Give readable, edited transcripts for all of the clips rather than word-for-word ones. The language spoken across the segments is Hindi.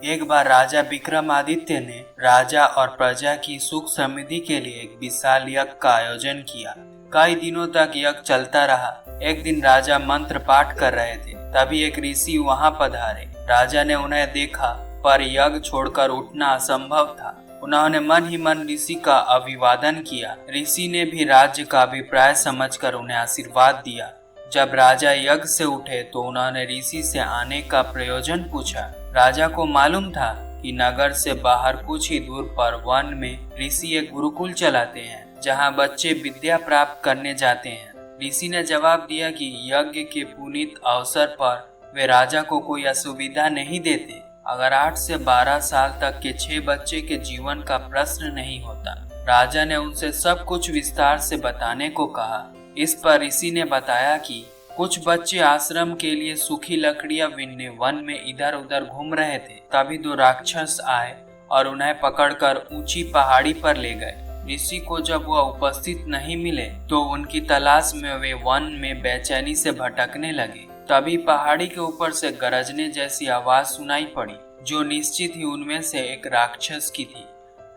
एक बार राजा विक्रमादित्य ने राजा और प्रजा की सुख समृद्धि के लिए एक विशाल यज्ञ का आयोजन किया। कई दिनों तक यज्ञ चलता रहा। एक दिन राजा मंत्र पाठ कर रहे थे, तभी एक ऋषि वहां पधारे। राजा ने उन्हें देखा, पर यज्ञ छोड़कर उठना असंभव था। उन्होंने मन ही मन ऋषि का अभिवादन किया। ऋषि ने भी राज्य का अभिप्राय समझकर उन्हें आशीर्वाद दिया। जब राजा यज्ञ से उठे तो उन्होंने ऋषि से आने का प्रयोजन पूछा। राजा को मालूम था कि नगर से बाहर कुछ ही दूर पर वन में ऋषि एक गुरुकुल चलाते हैं, जहां बच्चे विद्या प्राप्त करने जाते हैं। ऋषि ने जवाब दिया कि यज्ञ के पुनीत अवसर पर वे राजा को कोई असुविधा नहीं देते अगर 8 से 12 साल तक के 6 बच्चे के जीवन का प्रश्न नहीं होता। राजा ने उनसे सब कुछ विस्तार से बताने को कहा। इस पर ऋषि ने बताया कि कुछ बच्चे आश्रम के लिए सूखी लकड़ियां बीनने वन में इधर उधर घूम रहे थे। तभी 2 राक्षस आए और उन्हें पकड़कर ऊंची पहाड़ी पर ले गए। ऋषि को जब वह उपस्थित नहीं मिले तो उनकी तलाश में वे वन में बेचैनी से भटकने लगे। तभी पहाड़ी के ऊपर से गरजने जैसी आवाज सुनाई पड़ी, जो निश्चित ही उनमें से एक राक्षस की थी।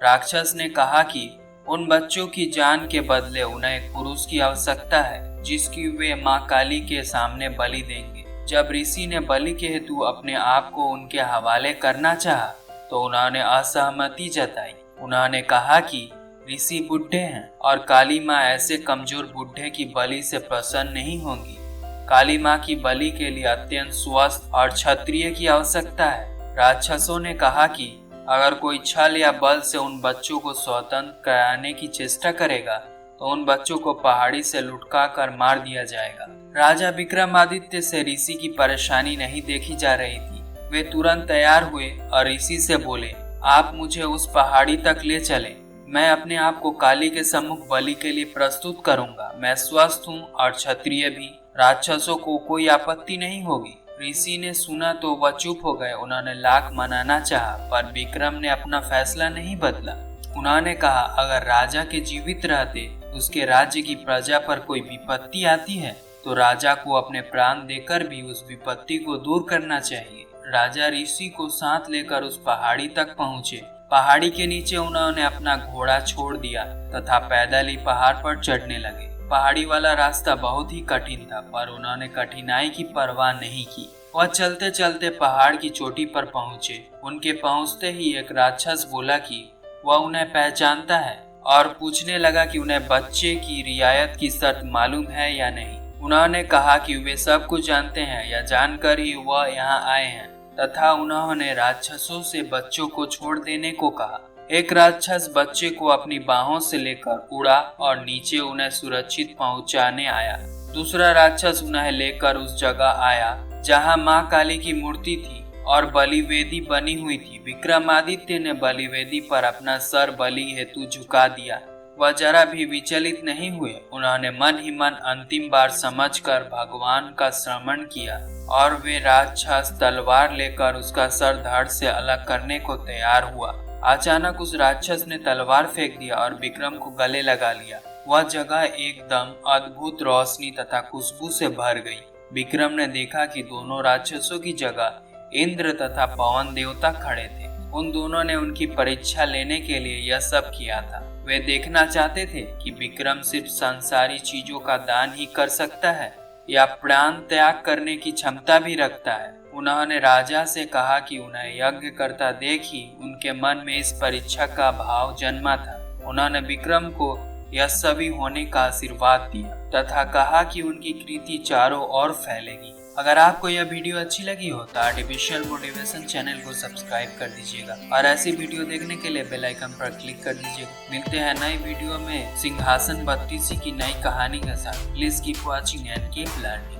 राक्षस ने कहा कि उन बच्चों की जान के बदले उन्हें एक पुरुष की आवश्यकता है, जिसकी वे माँ काली के सामने बलि देंगे। जब ऋषि ने बलि के हेतु अपने आप को उनके हवाले करना चाहा, तो उन्होंने असहमति जताई। उन्होंने कहा कि ऋषि बुढ़े हैं और काली माँ ऐसे कमजोर बुढ़े की बलि से प्रसन्न नहीं होंगी। काली माँ की बलि के लिए अत्यंत स्वस्थ और क्षत्रिय की आवश्यकता है। राक्षसों ने कहा कि अगर कोई छल या बल से उन बच्चों को स्वतंत्र कराने की चेष्टा करेगा तो उन बच्चों को पहाड़ी से लुढ़का कर मार दिया जाएगा। राजा विक्रमादित्य से ऋषि की परेशानी नहीं देखी जा रही थी। वे तुरंत तैयार हुए और ऋषि से बोले, आप मुझे उस पहाड़ी तक ले चले। मैं अपने आप को काली के सम्मुख बलि के लिए प्रस्तुत करूंगा। मैं स्वस्थ हूँ और क्षत्रिय भी। राक्षसों को कोई आपत्ति नहीं होगी। ऋषि ने सुना तो वह चुप हो गए। उन्होंने लाख मनाना चाहा, पर विक्रम ने अपना फैसला नहीं बदला। उन्होंने कहा, अगर राजा के जीवित रहते उसके राज्य की प्रजा पर कोई विपत्ति आती है तो राजा को अपने प्राण देकर भी उस विपत्ति को दूर करना चाहिए। राजा ऋषि को साथ लेकर उस पहाड़ी तक पहुँचे। पहाड़ी के नीचे उन्होंने अपना घोड़ा छोड़ दिया तथा पैदल ही पहाड़ पर चढ़ने लगे। पहाड़ी वाला रास्ता बहुत ही कठिन था, पर उन्होंने कठिनाई की परवाह नहीं की। वह चलते चलते पहाड़ की चोटी पर पहुँचे। उनके पहुँचते ही एक राक्षस बोला कि वह उन्हें पहचानता है और पूछने लगा कि उन्हें बच्चे की रियायत की शर्त मालूम है या नहीं। उन्होंने कहा कि वे सब कुछ जानते हैं, या जानकर ही वह यहाँ आए हैं, तथा उन्होंने राक्षसों से बच्चों को छोड़ देने को कहा। एक राक्षस बच्चे को अपनी बाहों से लेकर उड़ा और नीचे उन्हें सुरक्षित पहुंचाने आया। दूसरा राक्षस उन्हें लेकर उस जगह आया जहां मां काली की मूर्ति थी और बलिवेदी बनी हुई थी। विक्रमादित्य ने बलिवेदी पर अपना सर बलि हेतु झुका दिया। वह जरा भी विचलित नहीं हुए। उन्होंने मन ही मन अंतिम बार समझकर भगवान का स्मरण किया और वे राक्षस तलवार लेकर उसका सर धड़ से अलग करने को तैयार हुआ। अचानक उस राक्षस ने तलवार फेंक दिया और विक्रम को गले लगा लिया। वह जगह एकदम अद्भुत रोशनी तथा खुशबू से भर गई। विक्रम ने देखा कि दोनों राक्षसों की जगह इंद्र तथा पवन देवता खड़े थे। उन दोनों ने उनकी परीक्षा लेने के लिए यह सब किया था। वे देखना चाहते थे कि विक्रम सिर्फ संसारी चीजों का दान ही कर सकता है या प्राण त्याग करने की क्षमता भी रखता है। उन्होंने राजा से कहा कि उन्हें यज्ञ करता देख ही उनके मन में इस परीक्षा का भाव जन्मा था। उन्होंने विक्रम को यशस्वी होने का आशीर्वाद दिया तथा कहा कि उनकी कृति चारों ओर फैलेगी। अगर आपको यह वीडियो अच्छी लगी हो तो आर्टिफिशियल मोटिवेशन चैनल को सब्सक्राइब कर दीजिएगा और ऐसी वीडियो देखने के लिए बेल आइकन पर क्लिक कर दीजिएगा। मिलते हैं नई वीडियो में सिंहासन 32 की नई कहानी के साथ। Please keep watching and keep learning.